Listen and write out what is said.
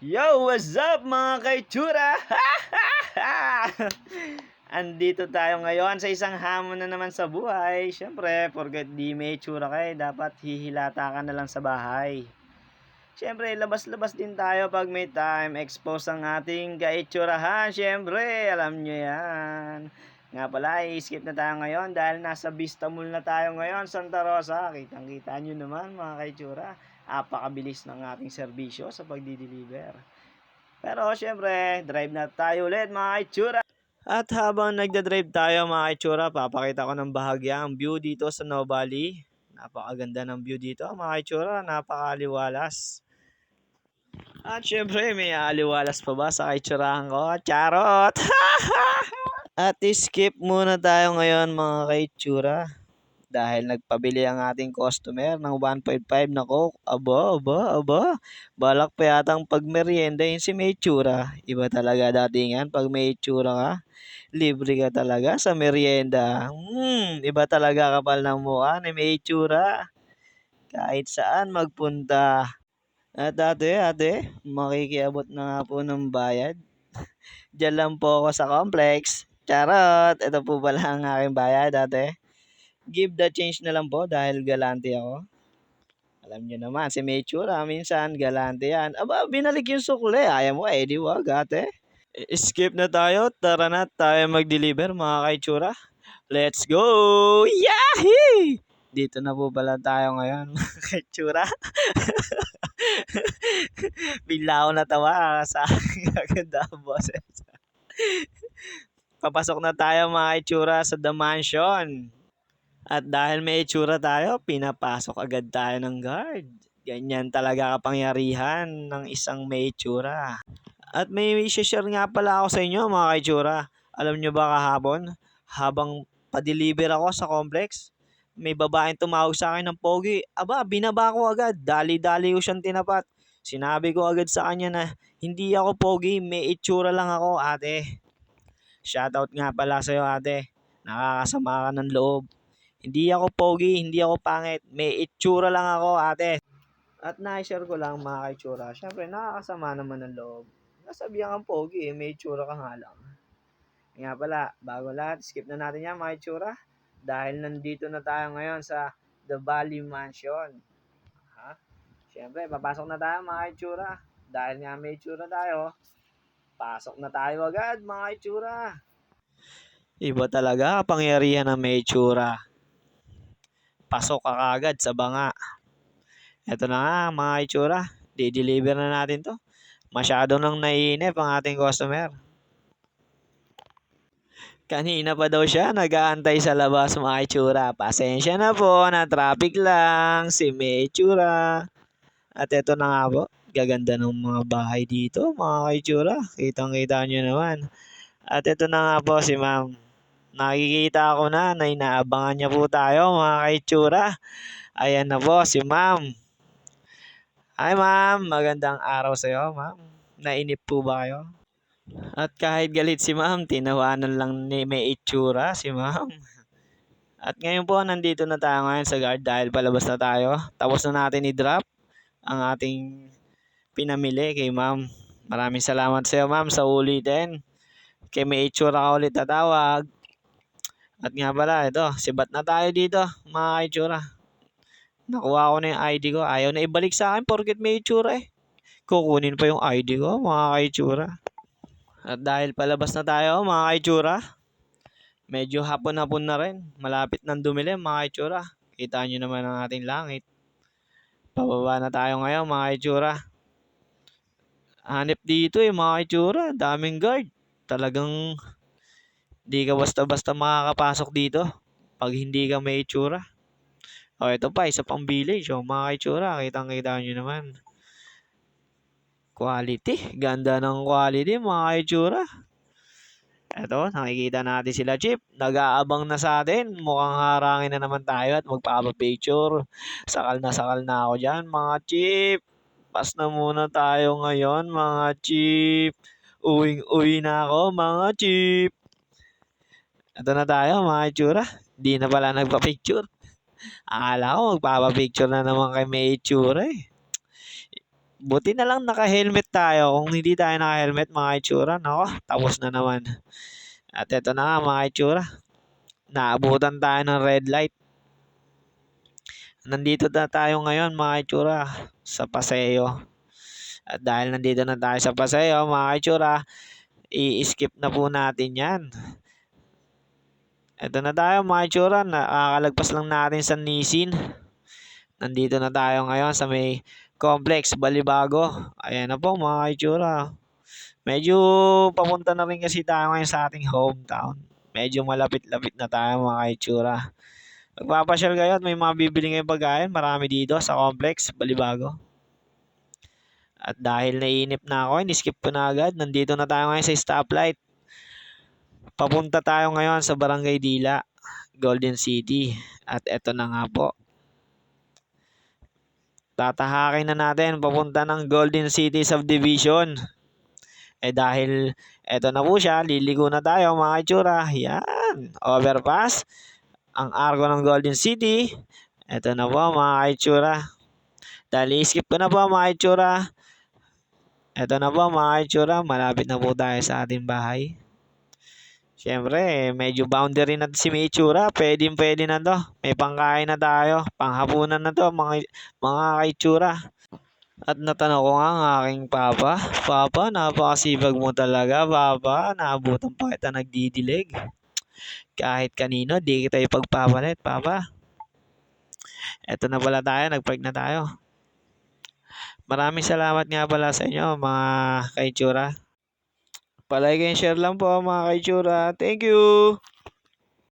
Yo, what's up mga kaitsura? Andito tayo ngayon sa isang hamon na naman sa buhay. Siyempre, porket di may itsura kayo, dapat hihilata ka na lang sa bahay. Siyempre, labas-labas din tayo pag may time. Expose ang ating kaitsurahan. Siyempre, alam nyo yan. Nga pala, i-skip na tayo ngayon dahil nasa Vista Mall na tayo ngayon, Santa Rosa. Kitang-kita nyo naman mga kaitsura. Apakabilis ng ating serbisyo sa pagdi-deliver. Pero syempre, drive na tayo ulit mga itsura. At habang nagda-drive tayo mga itsura, papakita ko ng bahagya ang view dito sa Nuvali. Napakaganda ng view dito mga itsura, napakaliwalas. At syempre, may aliwalas pa ba sa kaitsurahan ko? Charot! At skip muna tayo ngayon mga kaitsura. Dahil nagpabili ang ating customer ng 1.5 na Coke. Aba. Balak pa yatang pagmerienda yun si may itsura. Iba talaga datingan pag may itsura ka. Libre ka talaga sa merienda. Iba talaga kapal ng mukha ni may itsura. Kahit saan magpunta. At ate, makikiabot na nga po ng bayad. Diyan lang po ako sa complex. Charot! Ito po pala ang aking bayad, ate. Give the change na lang po dahil galante ako. Alam nyo naman, si Mechura, minsan galante yan. Aba, binalik yung sukle. Ayaw mo, di wag, ate. Skip na tayo. Tara na tayo mag-deliver, mga kaitsura. Let's go! Yahoo! Dito na po pala tayo ngayon, mga kaitsura. Bigla ako natawa sa aking aganda boses. Papasok na tayo mga itsura sa The Mansion. At dahil may itsura tayo, pinapasok agad tayo ng guard. Ganyan talaga kapangyarihan ng isang may itsura. At may share nga pala ako sa inyo mga kaitsura. Alam nyo ba kahapon, habang pa-deliver ako sa complex, may babaeng tumawag sa akin ng pogi. Aba, binaba ko agad. Dali-dali ko siyang tinapat. Sinabi ko agad sa kanya na hindi ako pogi, may itsura lang ako, ate. Shoutout nga pala sa'yo, ate. Nakakasama ka ng loob. Hindi ako pogi, hindi ako pangit. May itsura lang ako, ate. At na-share ko lang mga kaitsura. Siyempre, nakakasama naman ng loob. Nasabihan kang pogi, may itsura ka nga lang. Nga pala, bago lahat, skip na natin yan mga itsura. Dahil nandito na tayo ngayon sa The Valley Mansion. Siyempre, papasok na tayo mga itsura. Dahil nga may itsura tayo, pasok na tayo agad mga itsura. Iba talaga kapangyarihan ng may itsura. Pasok ka agad sa banga. Ito na nga mga itsura. Di-deliver na natin to. Masyado nang naiinip ang ating customer. Kanina pa daw siya nag-aantay sa labas mga itsura. Pasensya na po, na traffic lang si may itsura. At ito na nga po. Gaganda ng mga bahay dito mga itsura. Kitang-kita nyo naman. At ito na nga po si ma'am. Nakikita ko na inaabangan niya po tayo mga kaitsura. Ayan na po si ma'am. Hi ma'am, magandang araw sa iyo ma'am. Nainip po ba kayo? At kahit galit si ma'am, tinawanan lang ni may itsura si ma'am. At ngayon po, nandito na tayo ngayon sa guard dahil palabas na tayo. Tapos na natin i-drop ang ating pinamili kay ma'am. Maraming salamat sa iyo ma'am sa ulitin. Kay may itsura ka ulit tatawag. At nga pala, ito, sibat na tayo dito, mga itsura. Nakuha ko na yung ID ko. Ayaw na ibalik sa akin porket may itsura eh. Kukunin pa yung ID ko, mga kaitsura. At dahil palabas na tayo, mga kaitsura, medyo hapon-hapon na rin. Malapit nang dumilim, mga kaitsura. Kita nyo naman ang ating langit. Pababa na tayo ngayon, mga kaitsura. Hanip dito eh, mga kaitsura. Daming guard. Talagang di ka basta-basta makakapasok dito pag hindi ka may itsura. O, ito pa, isa pang village. O, mga kaitsura, kitang-kita nyo naman. Quality. Ganda ng quality, mga kaitsura. Ito, nakikita natin sila, Chip. Nag-aabang na sa atin. Mukhang harangin na naman tayo at magpapapicture. Sakal na ako dyan, mga Chip. Pas na muna tayo ngayon, mga Chip. Uwing-uwi na ako, mga Chip. Ito na tayo, mga itsura. Di na pala nagpa-picture. Akala ko magpapapicture na naman kay may itsura eh. Buti na lang naka-helmet tayo. Kung hindi tayo naka-helmet mga itsura, nako, tapos na naman. At eto na nga mga itsura. Naabutan tayo ng red light. Nandito na tayo ngayon mga itsura sa Paseo. At dahil nandito na tayo sa Paseo mga itsura, i-skip na po natin yan. Ito na tayo mga itsura, nakakalagpas lang natin sa Nisin. Nandito na tayo ngayon sa may complex Balibago. Ayan na po mga itsura. Medyo papunta na rin kasi tayo ngayon sa ating hometown. Medyo malapit-lapit na tayo mga itsura. Magpapasyal kayo at may mga bibili ngayong pagkain. Marami dito sa complex Balibago. At dahil naiinip na ako, in-skip ko na agad. Nandito na tayo ngayon sa stoplight. Papunta tayo ngayon sa Barangay Dila, Golden City. At eto na nga po. Tatahakin na natin papunta ng Golden City Subdivision. Dahil eto na po siya, liligo na tayo mga itsura. Yan, overpass. Ang arko ng Golden City. Eto na po mga itsura. Dahil i-skip ko na po mga itsura. Eto na po mga itsura, malapit na po tayo sa ating bahay. Siyempre, medyo boundary na si may itsura. Pwede na to. May pangkain na tayo. Panghapunan na to mga kaitsura. At natanong ko nga ang aking papa. Papa, napakasipag mo talaga, papa. Naabutan pa kita nagdidilig. Kahit kanino, di kita ipagpapalit, papa. Eto na pala tayo, nagpark na tayo. Maraming salamat nga pala sa inyo, mga kaitsura. Palike and share lang po mga kaitsura. Thank you!